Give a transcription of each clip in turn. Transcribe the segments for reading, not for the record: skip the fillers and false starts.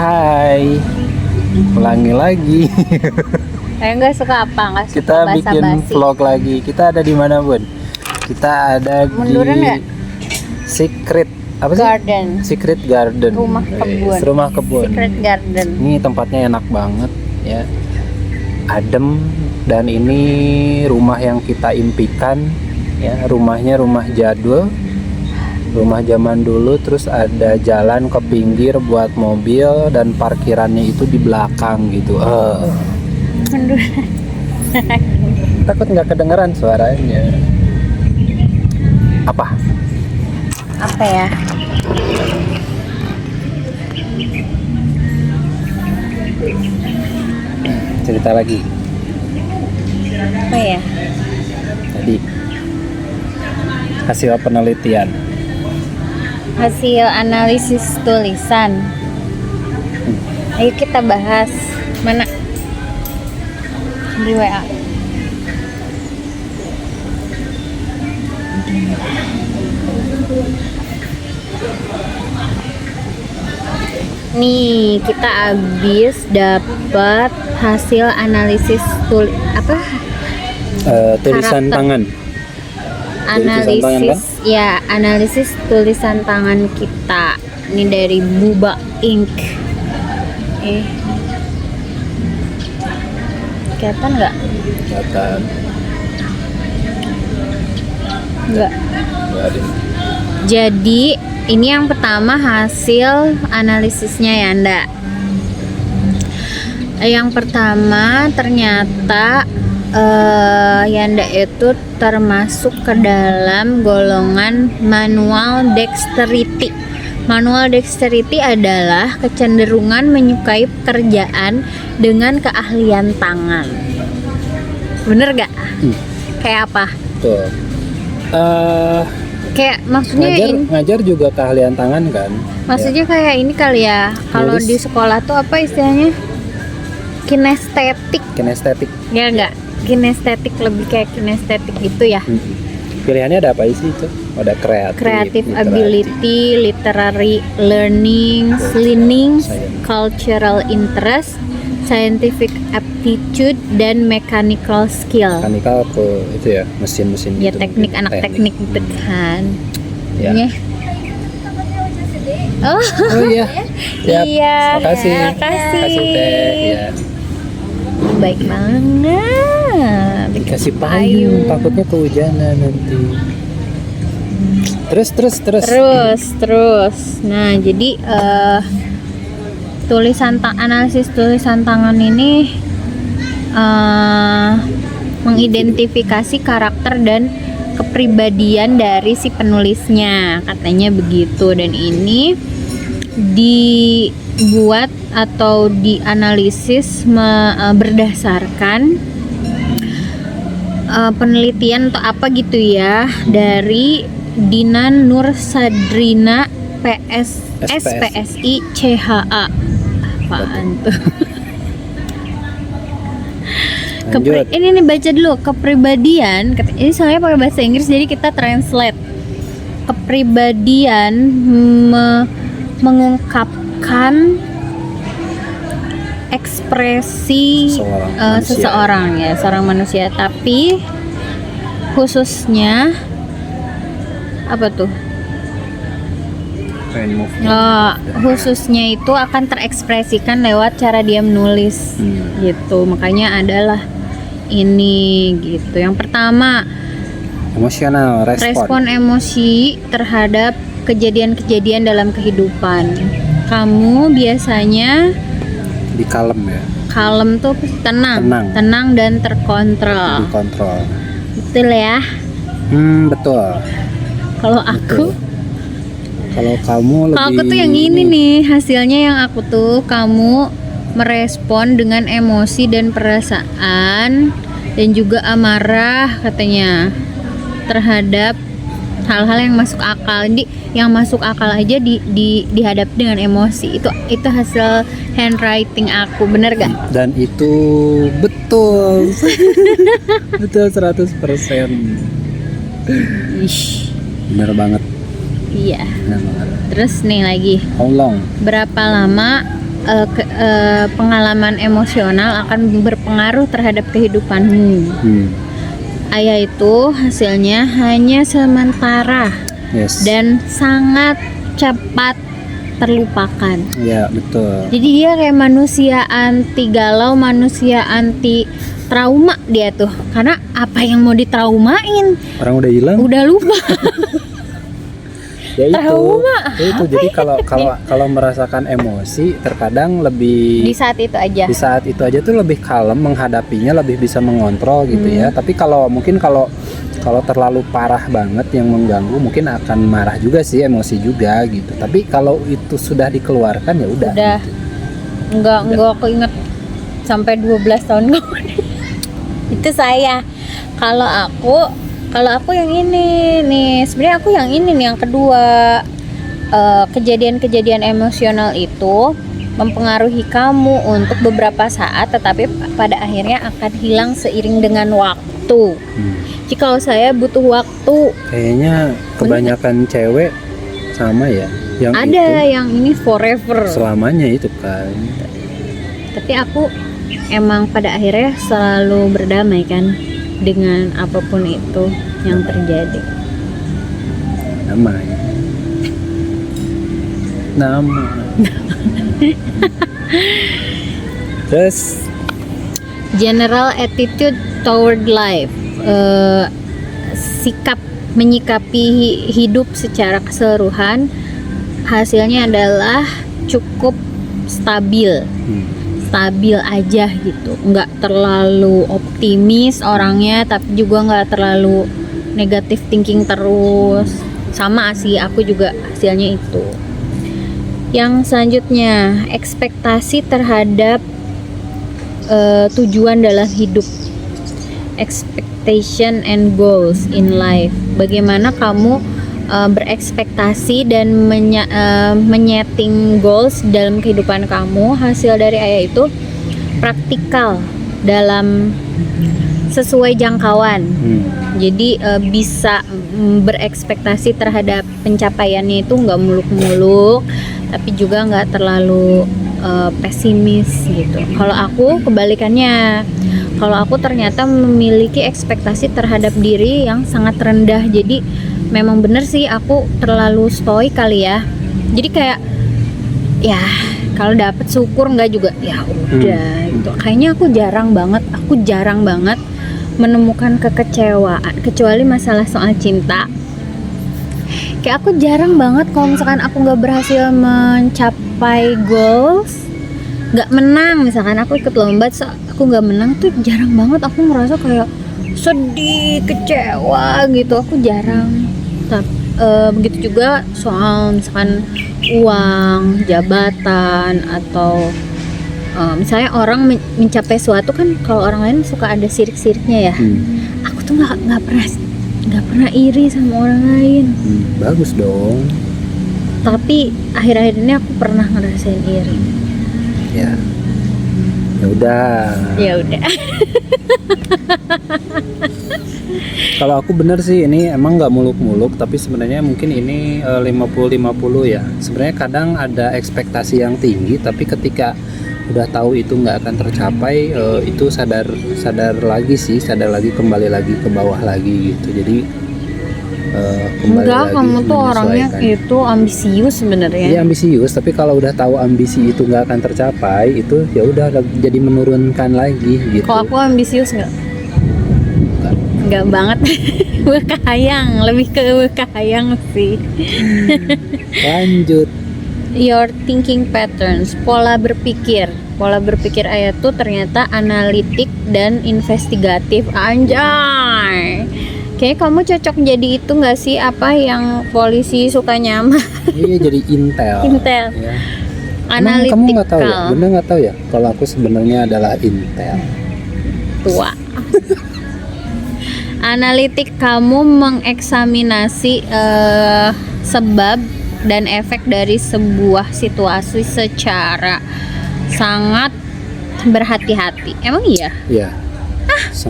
Hai, ulangi lagi. Saya nggak suka apa, nggak suka Kita bikin basa-basi. vlog lagi. Kita ada di mana, Bun? Kita ada Munduran di nggak? Secret apa sih? Garden. Secret Garden. Rumah kebun. Rumah kebun. Secret Garden. Ini tempatnya enak banget ya. Adem, dan ini rumah yang kita impikan ya. Rumahnya rumah jadul. Rumah zaman dulu, terus ada jalan ke pinggir buat mobil dan parkirannya itu di belakang gitu. Munduran. Takut nggak kedengeran suaranya. Apa? Apa ya? Cerita lagi. Apa ya? Tadi hasil penelitian. Hasil analisis tulisan. Ayo kita bahas. Mana? Di WA. Nih, kita habis dapat hasil analisis Tulisan Karakter. tangan. Analisis tangan, ya, analisis tulisan tangan kita. Ini dari Buba Ink. Kelihatan nggak? Kelihatan. Nggak. Nggak ada. Jadi ini yang pertama hasil analisisnya ya, Nda. Yang pertama ternyata Yanda itu termasuk ke dalam golongan manual dexterity. Manual dexterity adalah kecenderungan menyukai pekerjaan dengan keahlian tangan. Bener gak? Kayak apa? Tuh. Kayak maksudnya Ngajar juga keahlian tangan kan? maksudnya kayak ini kali ya. Kalau Nulis. di sekolah tuh apa istilahnya? Kinestetik. Kinestetik. Ya enggak? Kinestetik, lebih kayak kinestetik gitu ya. Pilihannya ada apa sih itu? Ada kreatif, Creative literasi. ability, literary learning, listening, Science. cultural interest, scientific aptitude, dan mechanical skill. Mekanikal ke itu ya, mesin-mesin Ya gitu teknik, mungkin. anak teknik gitu kan. Ya. Ya. Oh, Oh iya. Siap. iya. Makasih. Makasih. Kasih teh ya. Baik banget. Dikasih payung, takutnya kehujanan nanti. Terus. Terus. Nah, jadi analisis tulisan tangan ini mengidentifikasi karakter dan kepribadian dari si penulisnya, katanya begitu. Dan ini dibuat atau dianalisis berdasarkan penelitian atau apa gitu ya, dari Dinan Nur Sadrina SPSI CHA. Apaan tuh? Lanjut. Ini nih, baca dulu. Kepribadian, ini soalnya pakai bahasa Inggris jadi kita translate. Kepribadian mengungkapkan ekspresi seseorang ya, seorang manusia, tapi khususnya apa tuh? Khususnya itu akan terekspresikan lewat cara dia menulis gitu. Makanya adalah ini gitu. Yang pertama, Emosional, respon emosi terhadap kejadian-kejadian dalam kehidupan. Kamu biasanya di kalem ya. kalem tuh tenang dan terkontrol. Dikontrol. Betul ya? Betul. Kalau aku, Kalau kamu lebih. kalau aku tuh yang ini nih hasilnya, yang aku tuh kamu merespon dengan emosi dan perasaan dan juga amarah katanya terhadap hal-hal yang masuk akal. Jadi yang masuk akal aja dihadapi dengan emosi. Itu hasil handwriting aku, bener gak? Dan itu betul. Betul 100%. Ish. Bener banget. Iya. Bener banget. Terus nih lagi, How long? berapa lama pengalaman emosional akan berpengaruh terhadap kehidupanmu. Ayah itu hasilnya hanya sementara dan sangat cepat terlupakan. Ya, betul. Jadi dia kayak manusia anti galau, manusia anti trauma dia tuh. Karena apa yang mau ditraumain? Orang udah hilang. Udah lupa. Ya Trauma. itu. Jadi kalau merasakan emosi terkadang lebih Di saat itu aja. Di saat itu aja tuh lebih kalem menghadapinya, lebih bisa mengontrol gitu ya. Tapi kalau terlalu parah banget yang mengganggu, mungkin akan marah juga sih, emosi juga gitu. Tapi kalau itu sudah dikeluarkan ya udah. Udah. Enggak aku inget sampai 12 tahun kemudian. Itu saya. Kalau aku yang ini nih, sebenarnya aku yang ini nih, yang kedua. Kejadian-kejadian emosional itu mempengaruhi kamu untuk beberapa saat, tetapi pada akhirnya akan hilang seiring dengan waktu. Jadi kalau saya butuh waktu. Kayaknya kebanyakan cewek sama ya. Yang ada itu yang ini forever. Selamanya itu kan. Tapi aku emang pada akhirnya selalu berdamai kan dengan apapun itu yang terjadi. Nama. Terus general attitude toward life, sikap menyikapi hidup secara keseluruhan, hasilnya adalah cukup stabil. Stabil aja gitu, nggak terlalu optimis orangnya, tapi juga nggak terlalu negative thinking terus. Sama sih, aku juga hasilnya itu. Yang selanjutnya, ekspektasi terhadap tujuan dalam hidup, expectation and goals in life. Bagaimana kamu berekspektasi dan menyeting goals dalam kehidupan kamu. Hasil dari ayah itu praktikal dalam sesuai jangkauan. Jadi bisa berekspektasi terhadap pencapaiannya itu nggak muluk-muluk, tapi juga nggak terlalu pesimis gitu. Kalau aku kebalikannya, kalau aku ternyata memiliki ekspektasi terhadap diri yang sangat rendah. Jadi memang bener sih aku terlalu stoik kali ya. Jadi kayak ya kalau dapet syukur, nggak juga ya udah gitu. Kayaknya aku jarang banget menemukan kekecewaan kecuali masalah soal cinta. Kayak aku jarang banget kalau misalkan aku nggak berhasil mencapai goals, nggak menang, misalkan aku ikut lomba aku nggak menang tuh jarang banget aku ngerasa kayak sedih, kecewa gitu. Aku jarang. Begitu juga soal misalkan uang, jabatan, atau misalnya orang mencapai suatu kan, kalau orang lain suka ada sirik-siriknya ya. Aku tuh nggak pernah iri sama orang lain. Bagus dong. Tapi akhir-akhir ini aku pernah ngerasain iri. Ya udah. Kalau aku bener sih, ini emang nggak muluk-muluk, tapi sebenarnya mungkin ini 50-50 ya. Sebenarnya kadang ada ekspektasi yang tinggi, tapi ketika udah tahu itu nggak akan tercapai, itu sadar lagi kembali lagi ke bawah lagi gitu. Jadi kembali enggak, lagi kamu tuh orangnya itu ambisius sebenarnya. Iya ambisius, tapi kalau udah tahu ambisi itu nggak akan tercapai, itu ya udah jadi menurunkan lagi gitu. Kalau aku ambisius nggak banget. Bekahayang, lebih ke bekahayang sih. Lanjut. Your thinking patterns, pola berpikir ayat tuh ternyata analitik dan investigatif. Anjay, kayaknya kamu cocok jadi itu nggak sih, apa yang polisi suka nyamar? Iya, jadi intel. Ya. Analitikal. Kamu nggak tahu ya? Bener nggak tahu ya? Kalau aku sebenarnya adalah intel. Tua. Analitik, kamu mengeksaminasi sebab dan efek dari sebuah situasi secara sangat berhati-hati. Emang iya? Iya.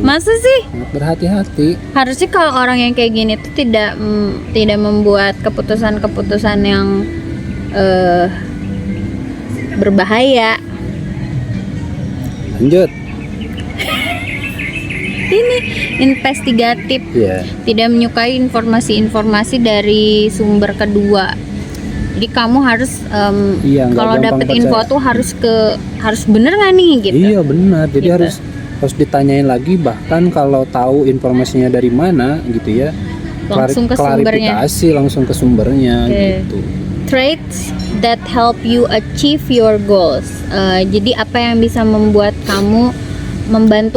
Masa sih? Sangat berhati-hati. Harusnya kalau orang yang kayak gini tuh tidak membuat keputusan-keputusan yang berbahaya. Lanjut. Ini investigatif, Iya. tidak menyukai informasi-informasi dari sumber kedua. Jadi kamu harus Iya, nggak kalau gampang dapet info percaya. tuh harus bener nggak nih gitu. Iya benar. Jadi Gitu. harus ditanyain lagi, bahkan kalau tahu informasinya dari mana gitu ya. Langsung ke sumbernya. Klarifikasi langsung ke sumbernya Oke. gitu. Traits that help you achieve your goals. Jadi apa yang bisa membantu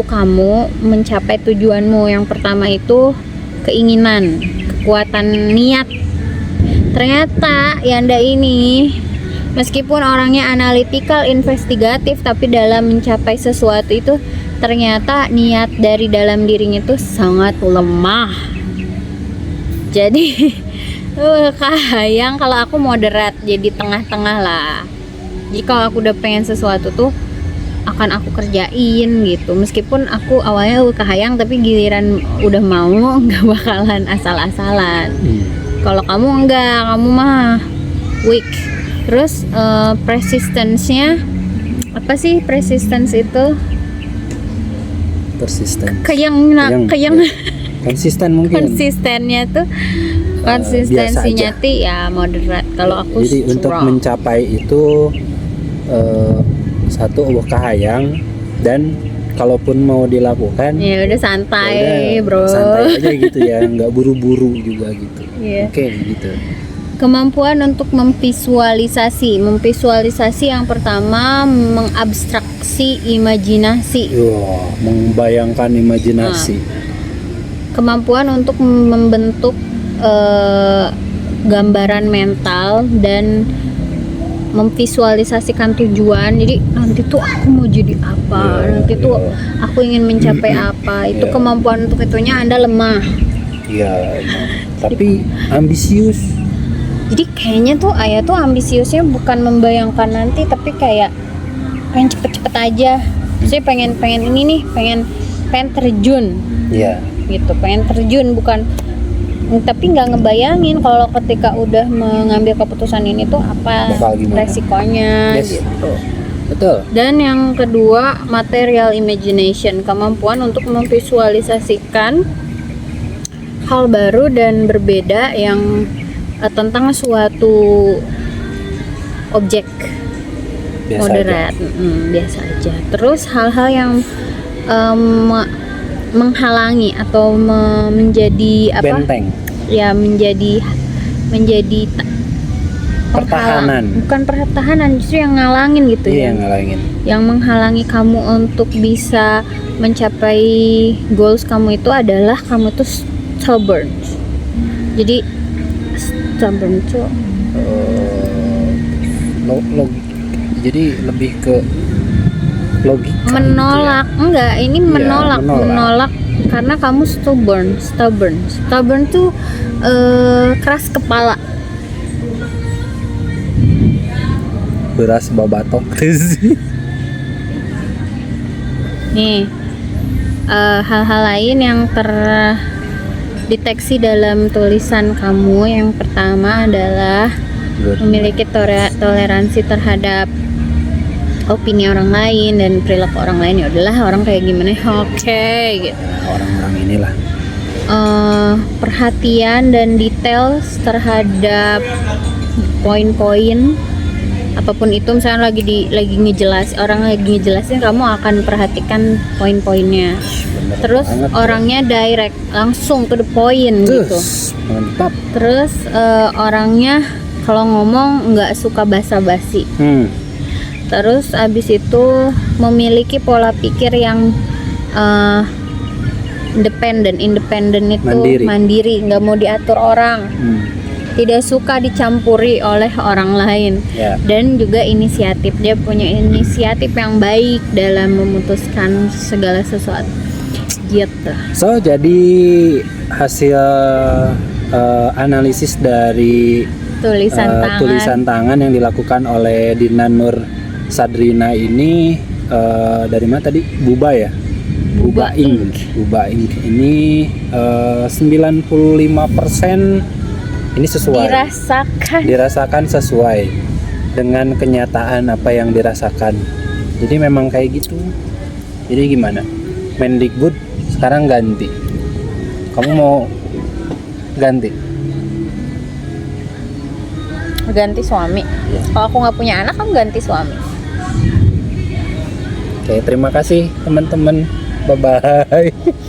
kamu mencapai tujuanmu? Yang pertama itu keinginan, kekuatan niat. Ternyata Yanda ini meskipun orangnya analytical, investigatif, tapi dalam mencapai sesuatu itu ternyata niat dari dalam dirinya itu sangat lemah. Jadi kahayang kalau aku moderat, jadi tengah-tengah lah. Jadi kalau aku udah pengen sesuatu tuh akan aku kerjain gitu. Meskipun aku awalnya kahayang, tapi giliran udah mau nggak bakalan asal-asalan. Kalau kamu enggak, kamu mah weak. Terus persistence-nya apa sih? Persistence itu Persisten. kayang Ya. Konsisten mungkin. konsistennya tuh biasa konsistensinya aja. tuh ya moderat. Kalau aku Jadi untuk strong. mencapai itu satu kahayang, dan kalaupun mau dilakukan Ya udah santai, ya udah bro. santai aja gitu ya, nggak buru-buru juga gitu. Iya. Oke gitu. Kemampuan untuk memvisualisasi yang pertama mengabstraksi imajinasi. Wah, membayangkan imajinasi. Kemampuan untuk membentuk gambaran mental dan memvisualisasikan tujuan. Jadi nanti tuh aku mau jadi apa, Iya, nanti tuh iya. aku ingin mencapai apa. Itu Iya. kemampuan untuk itunya Anda lemah. Iya, tapi ambisius. Jadi kayaknya tuh Ayah tuh ambisiusnya bukan membayangkan nanti, tapi kayak pengen cepet-cepet aja. Saya pengen ini nih, pengen terjun Iya. gitu, pengen terjun, bukan, tapi nggak ngebayangin kalau ketika udah mengambil keputusan ini tuh apa Bakal gimana? resikonya Yes. gitu. Betul. Dan yang kedua, material imagination, kemampuan untuk memvisualisasikan hal baru dan berbeda yang tentang suatu objek. Biasa Moderat, biasa aja. Terus hal-hal yang menghalangi atau menjadi apa? Benteng. Ya menjadi Pertahanan. bukan pertahanan, justru yang ngalangin gitu Iya, ya. ngalangin. Yang menghalangi kamu untuk bisa mencapai goals kamu itu adalah kamu tuh stubborn. Jadi stubborn tuh Jadi lebih ke logika. menolak, enggak, ini Iya, menolak menolak. karena kamu stubborn tuh keras kepala. Beras babatok. Nih, hal-hal lain yang terdeteksi dalam tulisan kamu, yang pertama adalah memiliki toleransi terhadap opini orang lain dan perilaku orang lain. Ya udahlah, orang kayak gimana, oke gitu. Orang-orang inilah. Perhatian dan detail terhadap poin-poin apapun itu, misalnya lagi ngejelasin, kamu akan perhatikan poin-poinnya. Bener Terus banget, orangnya direct, langsung to the point gitu. Mantap. Terus orangnya kalau ngomong nggak suka basa-basi. Terus abis itu memiliki pola pikir yang independen itu mandiri, nggak mau diatur orang, tidak suka dicampuri oleh orang lain, dan juga inisiatif. Dia punya inisiatif yang baik dalam memutuskan segala sesuatu gitu. So jadi hasil analisis dari tulisan tangan yang dilakukan oleh Dina Nur Sadrina ini dari mana tadi? Buba ya? Buba Ink ini 95% ini sesuai. Dirasakan Sesuai. dengan kenyataan apa yang dirasakan. Jadi memang kayak gitu. Jadi gimana? Mendikbud sekarang ganti. Kamu mau ganti? Ganti suami. Kalau aku nggak punya anak, aku ganti suami. Oke, terima kasih teman-teman. Bye-bye.